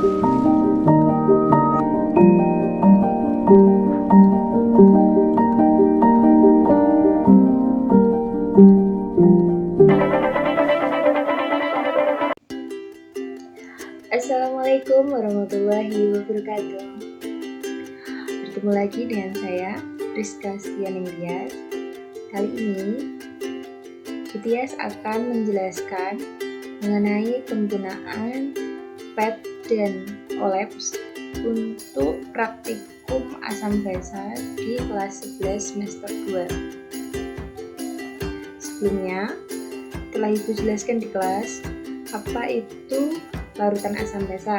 Assalamualaikum warahmatullahi wabarakatuh. Bertemu lagi dengan saya, Rizka Stianingtyas. Kali ini, Tias akan menjelaskan mengenai penggunaan PET dan OLAPS untuk praktikum asam basa di kelas 11 semester 2. Sebelumnya, telah Ibu jelaskan di kelas apa itu larutan asam basa.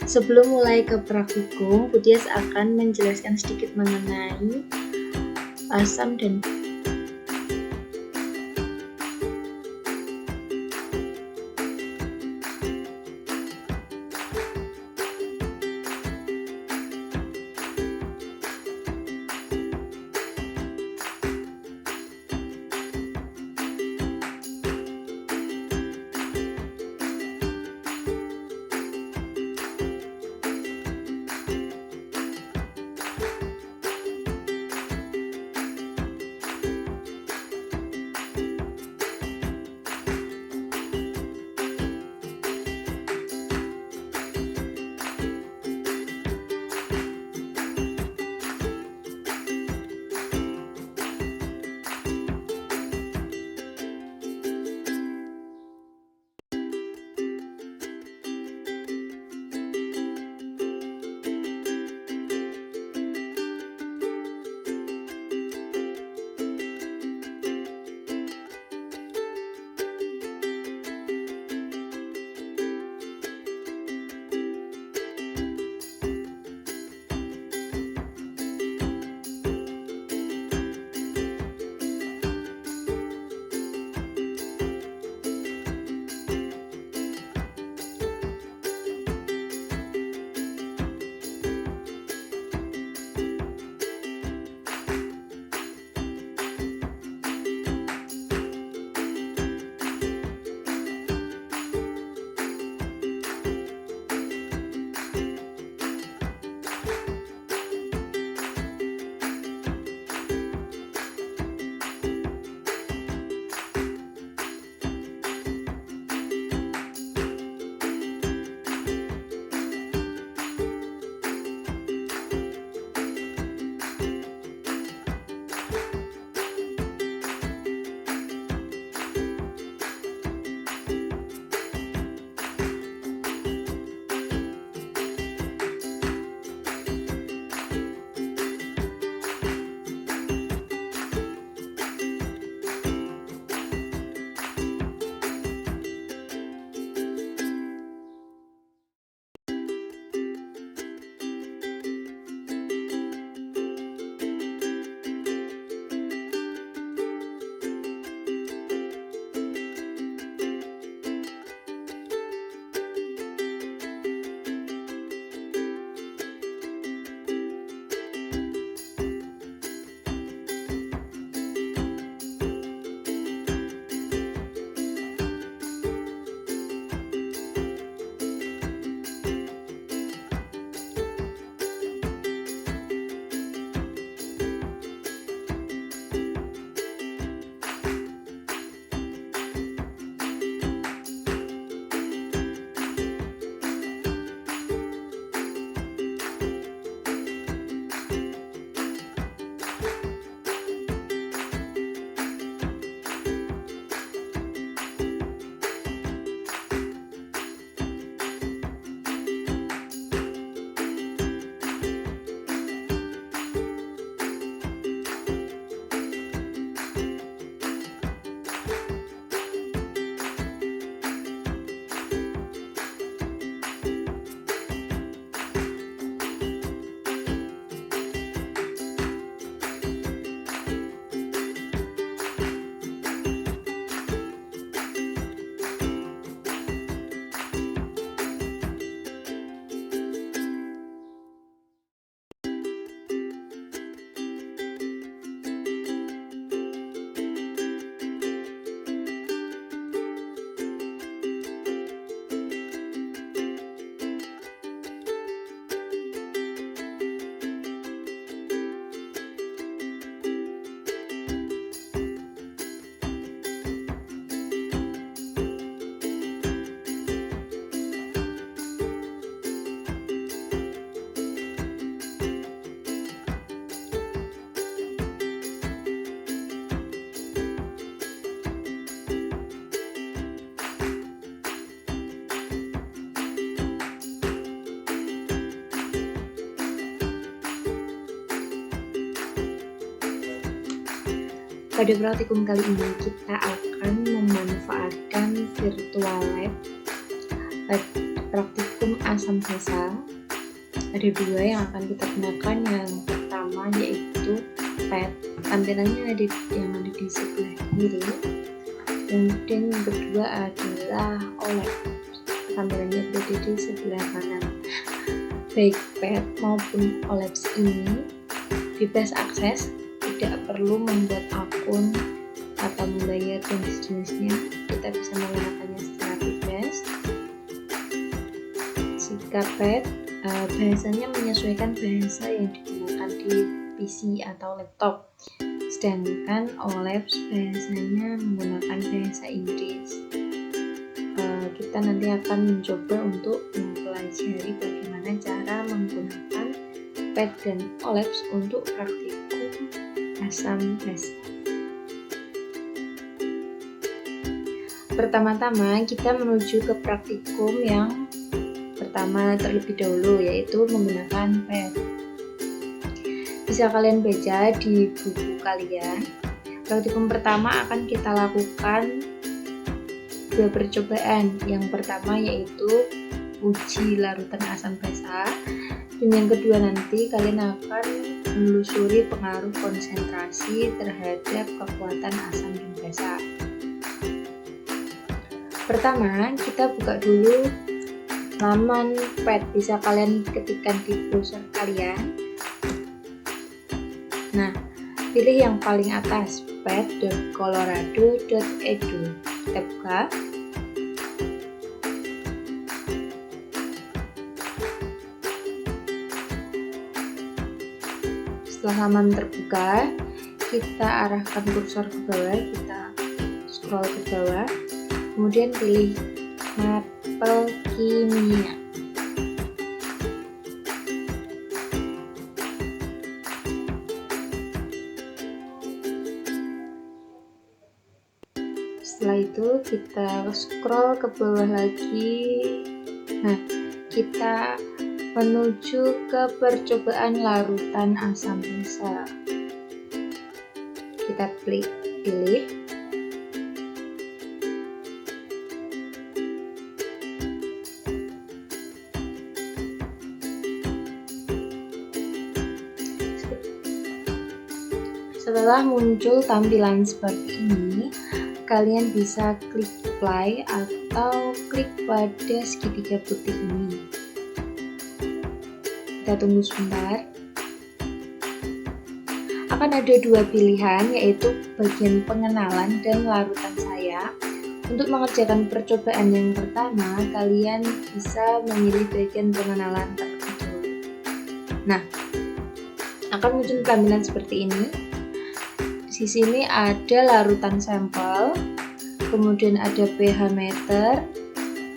Sebelum mulai ke praktikum, Tias akan menjelaskan sedikit mengenai asam dan Pada praktikum kali ini kita akan memanfaatkan virtual lab. Praktikum asam basa ada dua yang akan kita gunakan. Yang pertama yaitu PET, tampilannya yang ada di sebelah kiri. Kemudian yang kedua adalah OLED, tampilannya berada di sebelah kanan. Baik PET maupun OLED ini bebas akses, tidak perlu membuat akun atau membayar dan sejenisnya. Kita bisa menggunakannya secara bebas. Jika PET bahasanya menyesuaikan bahasa yang digunakan di PC atau laptop, sedangkan OLED bahasanya menggunakan bahasa Inggris. Kita nanti akan mencoba untuk mempelajari bagaimana cara menggunakan PET dan OLED untuk praktikum asam basa. Pertama-tama kita menuju ke praktikum yang pertama terlebih dahulu, yaitu menggunakan PET. Bisa kalian baca di buku kalian. Praktikum pertama akan kita lakukan dua percobaan. Yang pertama yaitu uji larutan asam basa, dan yang kedua nanti kalian akan menelusuri pengaruh konsentrasi terhadap kekuatan asam dan basa. Pertama, kita buka dulu laman PET, bisa kalian ketikkan di browser kalian. Nah, pilih yang paling atas, pet.colorado.edu. Kita buka. Setelah laman terbuka, kita arahkan kursor ke bawah, kita scroll ke bawah, kemudian pilih mapel kimia. Setelah itu kita scroll ke bawah lagi. Nah, kita menuju ke percobaan larutan asam basa. Kita pilih. Setelah muncul tampilan seperti ini, kalian bisa klik apply atau klik pada segitiga putih ini. Kita tunggu sebentar. Akan ada dua pilihan, yaitu bagian pengenalan dan larutan saya. Untuk mengerjakan percobaan yang pertama, kalian bisa memilih bagian pengenalan terlebih dahulu. Nah, akan muncul tampilan seperti ini. Di sini ada larutan sampel, kemudian ada pH meter,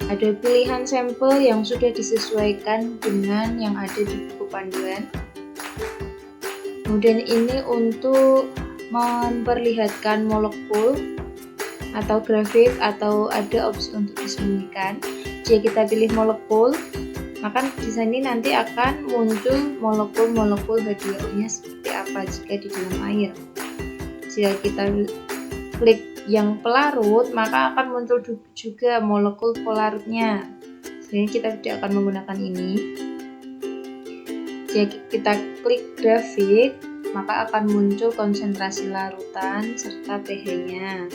ada pilihan sampel yang sudah disesuaikan dengan yang ada di buku panduan. Kemudian ini untuk memperlihatkan molekul atau grafik, atau ada opsi untuk disembunyikan. Jika kita pilih molekul, maka di sini nanti akan muncul molekul-molekul H2O-nya seperti apa jika di dalam air. Jika kita klik yang pelarut, maka akan muncul juga molekul pelarutnya. Jadi kita tidak akan menggunakan ini. Jika kita klik grafik, maka akan muncul konsentrasi larutan serta pH-nya.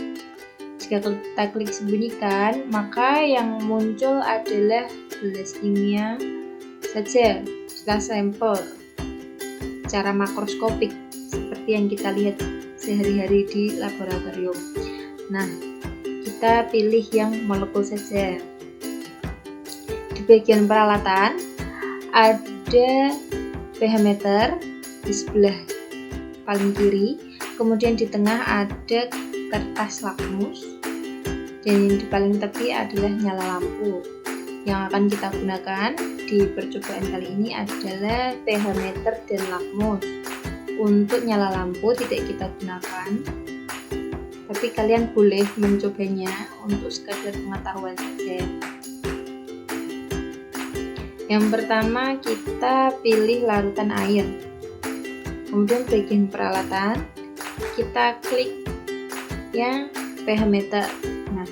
Jika kita klik sembunyikan, maka yang muncul adalah gelas kimia saja setelah sampel secara makroskopik seperti yang kita lihat sehari-hari di laboratorium. Nah, kita pilih yang molekul saja. Di bagian peralatan ada pH meter di sebelah paling kiri, kemudian di tengah ada kertas lakmus, dan yang di paling tepi adalah nyala lampu. Yang akan kita gunakan di percobaan kali ini adalah pH meter dan lakmus. Untuk nyala lampu tidak kita gunakan, tapi kalian boleh mencobanya untuk sekadar pengetahuan saja. Yang pertama kita pilih larutan air, kemudian bagian peralatan kita klik yang pH meter. Nah,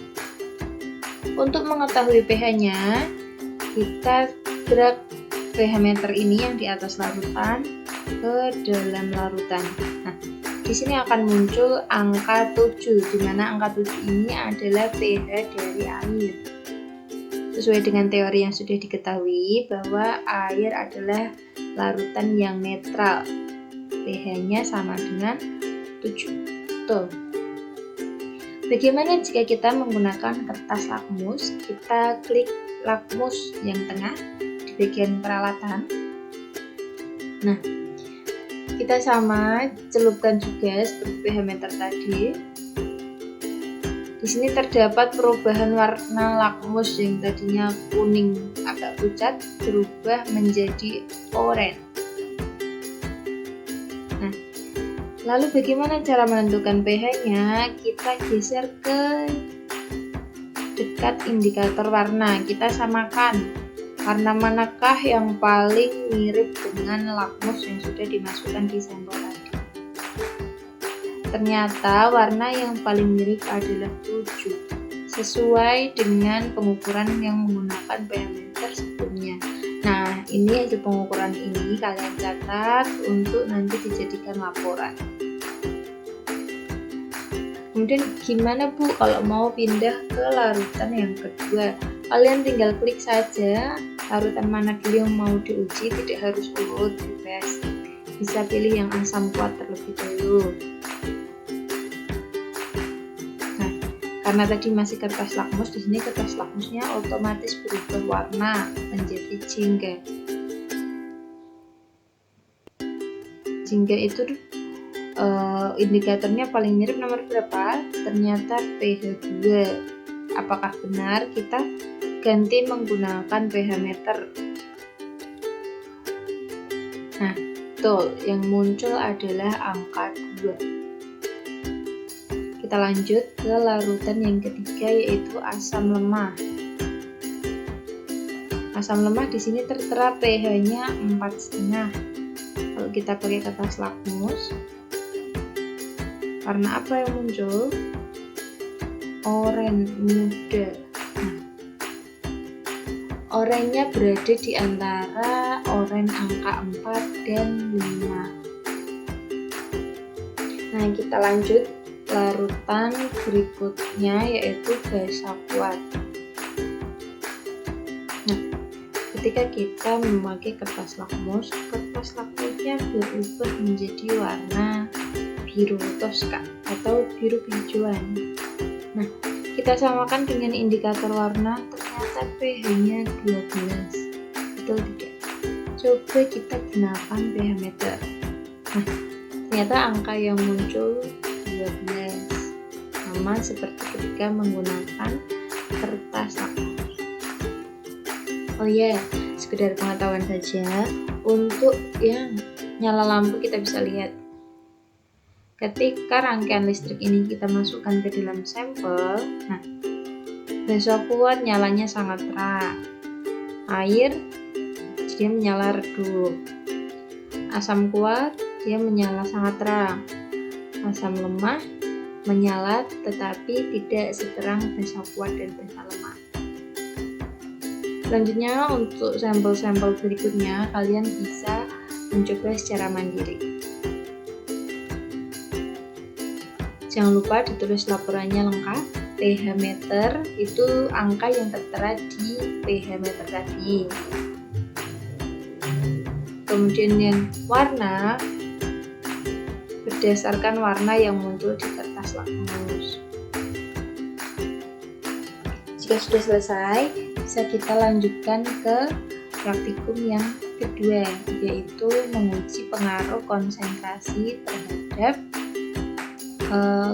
untuk mengetahui pH-nya, kita drag pH meter ini yang di atas larutan ke dalam larutan. Nah, di sini akan muncul angka 7, di mana angka 7 ini adalah pH dari air. Sesuai dengan teori yang sudah diketahui bahwa air adalah larutan yang netral. pH-nya sama dengan 7. Tuh. Bagaimana jika kita menggunakan kertas lakmus? Kita klik lakmus yang tengah di bagian peralatan. Nah, kita sama celupkan juga seperti pH meter tadi. Di sini terdapat perubahan warna lakmus yang tadinya kuning agak pucat berubah menjadi oranye. Nah, lalu bagaimana cara menentukan pH-nya? Kita geser ke dekat indikator warna. Kita samakan warna manakah yang paling mirip dengan lakmus yang sudah dimasukkan di sampel tadi. Ternyata warna yang paling mirip adalah 7, sesuai dengan pengukuran yang menggunakan pH meter sebelumnya. Nah, ini hasil pengukuran ini kalian catat untuk nanti dijadikan laporan. Kemudian gimana Bu kalau mau pindah ke larutan yang kedua? Kalian tinggal klik saja larutan mana dulu yang mau diuji, tidak harus urut, bebas. Bisa pilih yang asam kuat terlebih dahulu. Nah, karena tadi masih kertas lakmus, di sini kertas lakmusnya otomatis berubah warna menjadi jingga. Jingga itu indikatornya paling mirip nomor berapa? Ternyata pH 2. Apakah benar? Kita ganti menggunakan pH meter. Nah, betul, yang muncul adalah angka 2. Kita lanjut ke larutan yang ketiga, yaitu asam lemah. Asam lemah di sini tertera pH-nya 4,5. Kalau kita pakai kertas lakmus, warna apa yang muncul? Oranye muda. Nah, oranye berada di antara oranye angka 4 dan 5. Nah, kita lanjut larutan berikutnya, yaitu basa kuat. Nah, ketika kita memakai kertas lakmusnya berubah menjadi warna biru toska atau biru hijauan. Nah, kita samakan dengan indikator warna, ternyata pH-nya 12. Betul tidak? Coba kita gunakan pH meter. Nah, ternyata angka yang muncul 12. Sama seperti ketika menggunakan kertas lakmus. Oh ya, sekedar pengetahuan saja, untuk yang nyala lampu kita bisa lihat. Ketika rangkaian listrik ini kita masukkan ke dalam sampel, nah, basa kuat nyalanya sangat terang. Air dia menyala redup. Asam kuat dia menyala sangat terang. Asam lemah menyala tetapi tidak seterang basa kuat dan basa lemah. Selanjutnya untuk sampel-sampel berikutnya kalian bisa mencoba secara mandiri. Jangan lupa ditulis laporannya lengkap. pH meter itu angka yang tertera di pH meter tadi. Kemudian yang warna berdasarkan warna yang muncul di kertas lakmus. Jika sudah selesai, bisa kita lanjutkan ke praktikum yang kedua, yaitu menguji pengaruh konsentrasi terhadap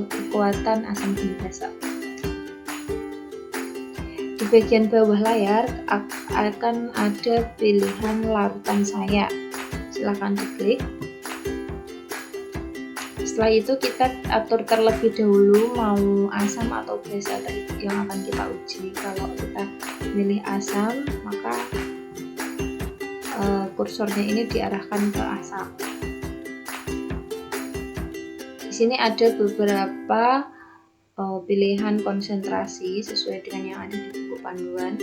kekuatan asam basa. Di bagian bawah layar akan ada pilihan larutan saya. Silahkan diklik. Setelah itu kita atur terlebih dahulu mau asam atau basa yang akan kita uji. Kalau kita pilih asam, maka kursornya ini diarahkan ke asam. Di sini ada beberapa pilihan konsentrasi sesuai dengan yang ada di buku panduan.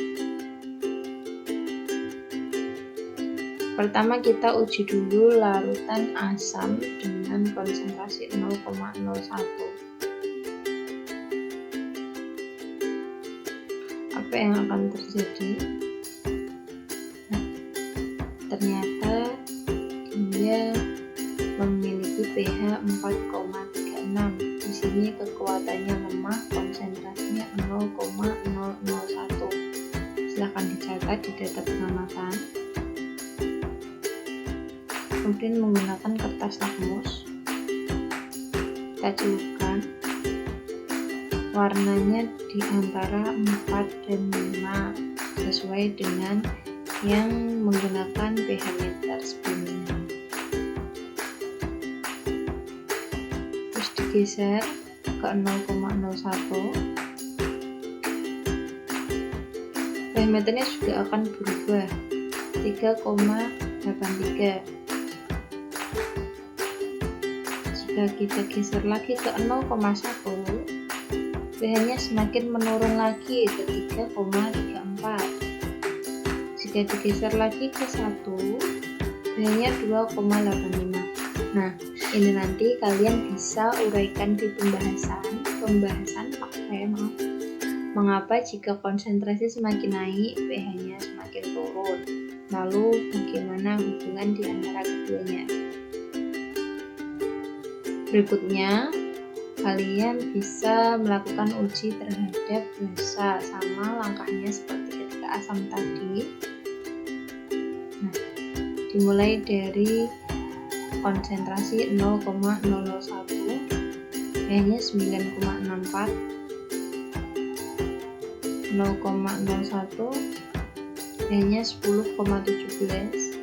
Pertama kita uji dulu larutan asam dengan konsentrasi 0,01. Apa yang akan terjadi? Nah, ternyata dia memiliki pH 4,36. Di sini kekuatannya lemah, konsentrasinya 0,001. Silahkan dicatat di data pengamatan. Kemudian menggunakan kertas lakmus, kita celupkan. Warnanya di antara 4 dan 5 sesuai dengan yang menggunakan pH meter sebelumnya. Terus digeser ke 0,01. pH meternya juga akan berubah 3,83. Jika kita geser lagi ke 0,1, pH-nya semakin menurun lagi ke 3,34. Jika digeser lagi ke 1, pH-nya 2,85. Nah, ini nanti kalian bisa uraikan di mengapa jika konsentrasi semakin naik, pH-nya semakin turun. Lalu bagaimana hubungan di antara keduanya? Berikutnya, kalian bisa melakukan uji terhadap basa, sama langkahnya seperti ketika asam tadi. Nah, dimulai dari konsentrasi 0,001, pH-nya 9,64, 0,01, pH-nya 10,17,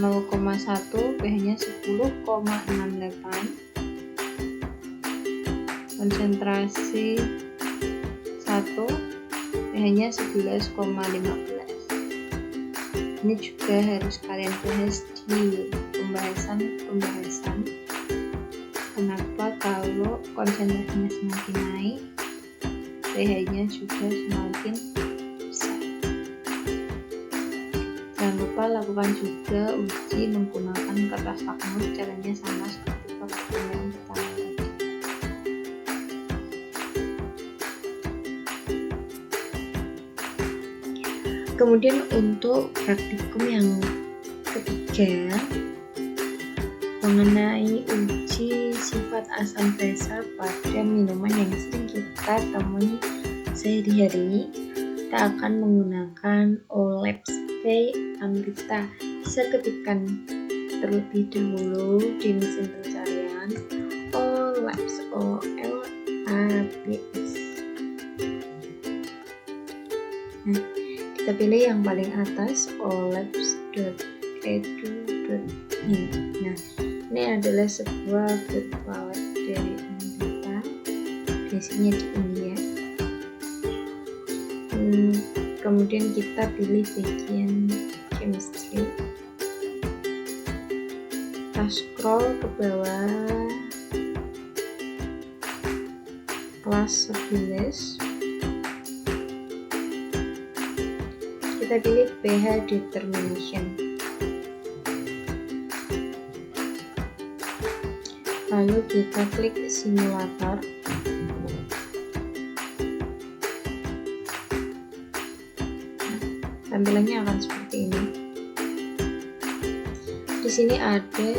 0,1, pH-nya 10,68, konsentrasi 1, pH-nya 11,15. Ini juga harus kalian bahas di pembahasan kenapa kalau konsentrasinya semakin naik, pH-nya juga semakin besar. Jangan lupa lakukan juga uji menggunakan kertas lakmus, caranya sama seperti praktikum yang pertama tadi. Kemudian untuk praktikum yang ketiga mengenai uji sifat asam basa pada minuman yang sering kita temui sehari-hari, kita akan menggunakan OLAP Amrita. Bisa ketikkan terlebih dahulu di mesin pencarian OLAP, OLAPS. Nah, kita pilih yang paling atas, olaps.edu.in. Nah, ini adalah sebuah food wallet dari Amrita, biasanya di India. Kemudian kita pilih bagian chemistry, kita scroll ke bawah kelas 11, kita pilih pH determination, lalu kita klik simulator. Tampilannya akan seperti ini. Di sini ada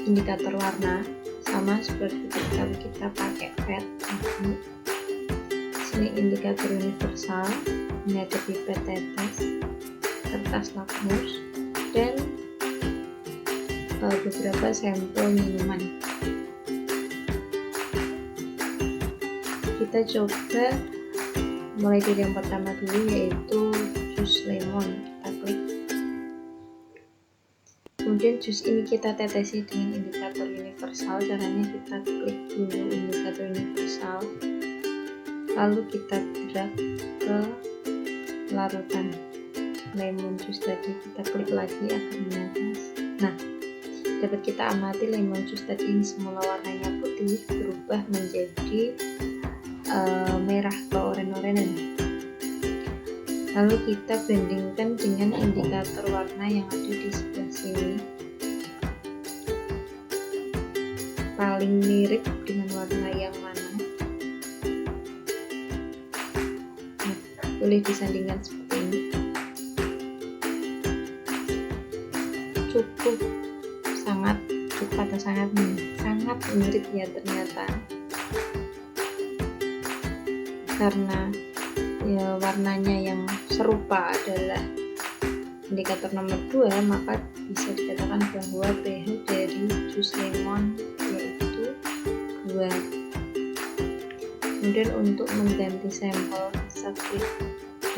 indikator warna, sama seperti ketika kita pakai pet. Di sini indikator universal, ini ada pipet tetes, kertas lakmus, dan beberapa sampel minuman. Kita coba mulai dari yang pertama dulu, yaitu jus lemon. Kita klik, kemudian jus ini kita tetesi dengan indikator universal. Caranya kita klik dulu indikator universal, lalu kita drag ke larutan lemon jus tadi, kita klik lagi akan di atas. Nah, dapat kita amati lemon jus tadi yang semula warnanya putih putih berubah menjadi merah ke oren-orenan. Lalu kita bandingkan dengan indikator warna yang ada di sebelah sini. Paling mirip dengan warna yang mana? Nah, boleh disandingkan seperti ini. Cukup sangat mirip ya ternyata, karena ya warnanya yang serupa adalah indikator nomor 2, maka bisa dikatakan bahwa pH dari jus lemon yaitu 2. Kemudian untuk mengganti sampel bisa klik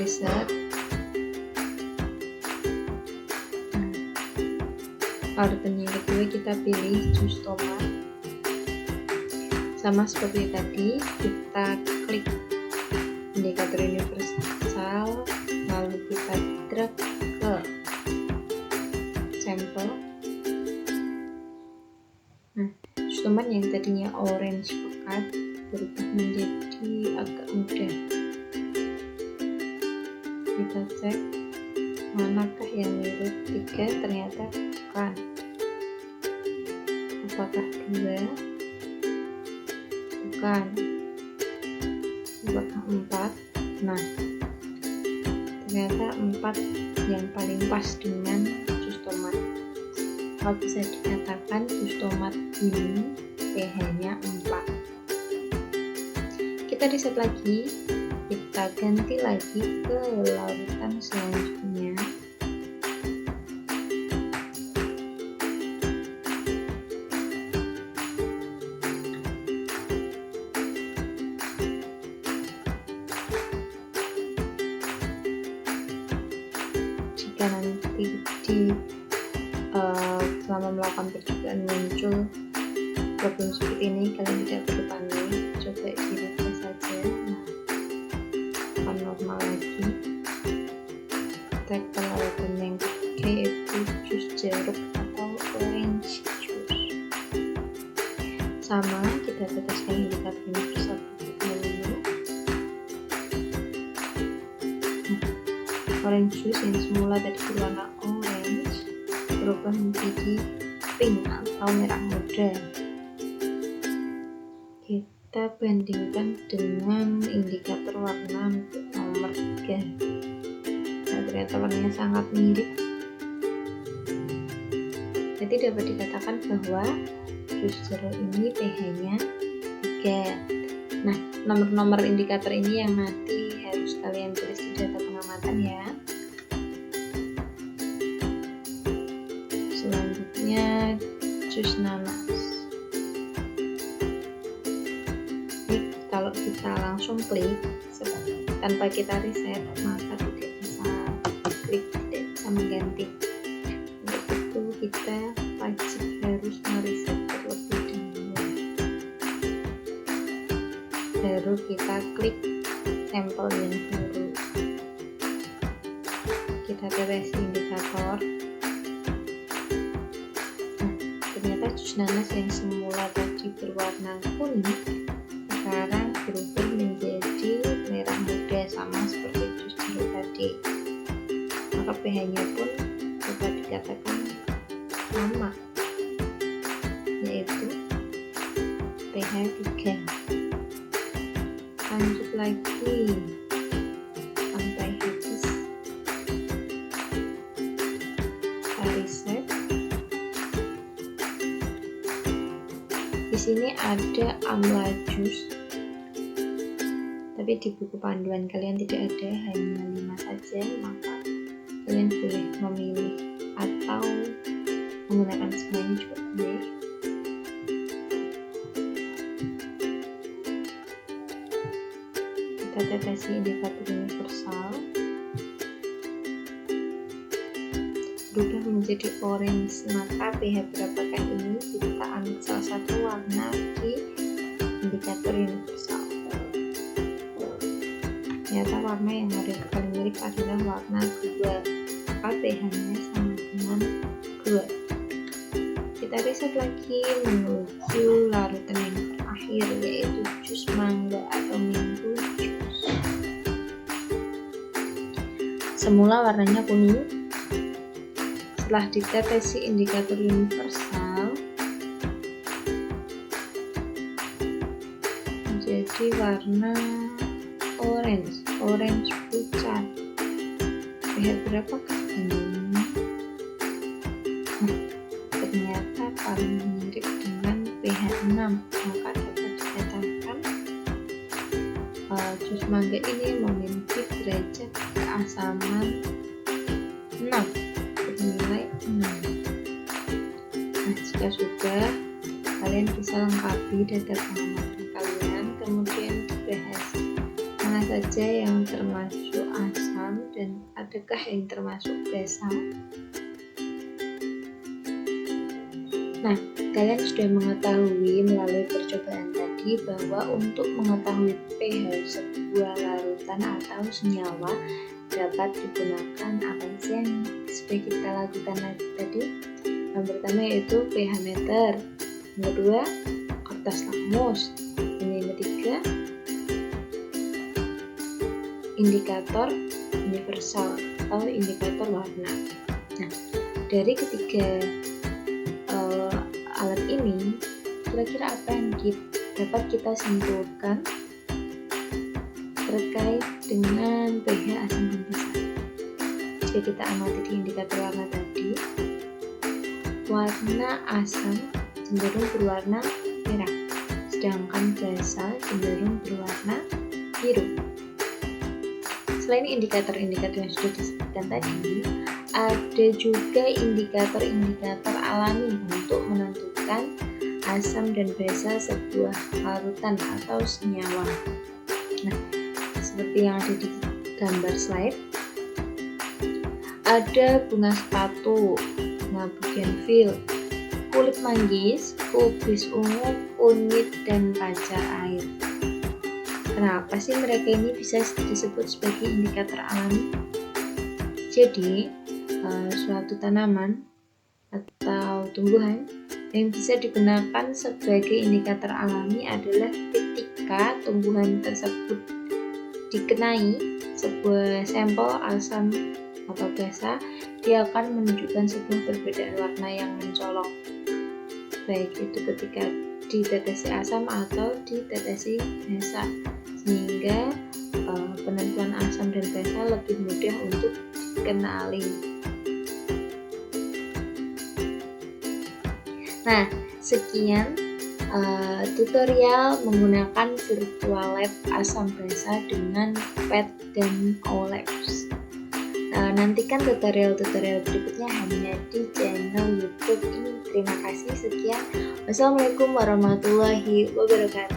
reset. Parutan yang kedua kita pilih jus tomat. Sama seperti tadi, kita klik indikator universal, lalu kita drag ke sampel. Nah, jus tomat yang tadinya orange pekat berubah menjadi agak muda. Kita cek manakah yang mirip. 3 ternyata bukan. Apakah 2? Bukan. Apakah 4? Nah, ternyata 4 yang paling pas dengan jus tomat. Kalau bisa dikatakan jus tomat ini pH-nya 4. Kita reset lagi, kita ganti lagi ke larutan selanjutnya. Jika nanti selama melakukan percobaan muncul problem seperti ini, kalian tidak perlu panik, coba direfresh saja. Nah, normal lagi. Kita ke larutan yang ketiga yaitu jus jeruk atau orange juice. Sama, kita teteskan indikator universal dulu. Orange juice yang semula tadi berwarna orange berubah menjadi pink atau merah muda. Kita bandingkan dengan indikator warna untuk nomor 3. Nah, ternyata warnanya sangat mirip. Jadi dapat dikatakan bahwa jus jeruk ini pH-nya 3. Nah, nomor-nomor indikator ini yang nanti harus kalian tulis di data pengamatan ya. Selanjutnya jus nanas. Ini kalau kita langsung klik tanpa kita reset, maka tidak bisa klik, tidak bisa mengganti. Untuk itu kita wajib harus mereset terlebih dahulu. Baru kita klik sampel yang baru. Kita tetes indikator. Jus nanas yang semula tadi berwarna kuning sekarang berubah menjadi merah muda, sama seperti jus jeruk tadi. Maka pH-nya pun dapat dikatakan sama, yaitu pH 3. Lanjut lagi sampai habis. Kita reset. Di sini ada amla jus, tapi di buku panduan kalian tidak ada, hanya 5 saja, maka kalian boleh memilih atau menggunakan semuanya juga boleh. Kita tetesi indikator universal, berubah menjadi orange, maka pH berapakah ini kita ambil salah satu warna di indikator universal. Ternyata warna yang paling mirip adalah warna 2, maka pH-nya sama dengan 2. Kita reset lagi menuju menuju larutan yang terakhir, yaitu jus mangga atau mango juice. Semula warnanya kuning, setelah ditetesi indikator universal menjadi warna orange pucat. pH berapakah kandungannya? Nah, ternyata paling mirip dengan pH 6, maka dapat dikatakan jus mangga ini memiliki derajat keasaman 6 bernilai 6. Nah, jika sudah, kalian bisa lengkapi data pengamatan kalian, kemudian dibahas mana saja yang termasuk asam dan adakah yang termasuk basa. Nah, kalian sudah mengetahui melalui percobaan tadi bahwa untuk mengetahui pH sebuah larutan atau senyawa dapat digunakan apa saja yang sudah kita lakukan tadi. Yang pertama yaitu pH meter, yang kedua kertas lakmus, dan yang ketiga indikator universal atau indikator warna. Nah, dari ketiga alat ini, kira-kira apa yang dapat kita simpulkan terkait dengan pH asam dan basa? Jika kita amati di indikator warna tadi, warna asam cenderung berwarna merah, sedangkan basa cenderung berwarna biru. Selain indikator-indikator yang sudah disebutkan tadi, ada juga indikator-indikator alami untuk menentukan asam dan basa sebuah larutan atau senyawa. Nah, seperti yang ada di gambar slide, ada bunga sepatu, bunga bougainville, kulit manggis, kubis ungu, kunyit, dan pacar air. Kenapa sih mereka ini bisa disebut sebagai indikator alami? Jadi, suatu tanaman atau tumbuhan yang bisa digunakan sebagai indikator alami adalah ketika tumbuhan tersebut dikenai sebuah sampel asam atau basa, dia akan menunjukkan sebuah perbedaan warna yang mencolok, baik itu ketika ditetesi asam atau ditetesi basa, sehingga penentuan asam dan basa lebih mudah untuk dikenali. Nah, sekian tutorial menggunakan virtual lab asam basa dengan PET dan OLabs. Nantikan tutorial-tutorial berikutnya hanya di channel YouTube ini. Terima kasih, sekian. Wassalamualaikum warahmatullahi wabarakatuh.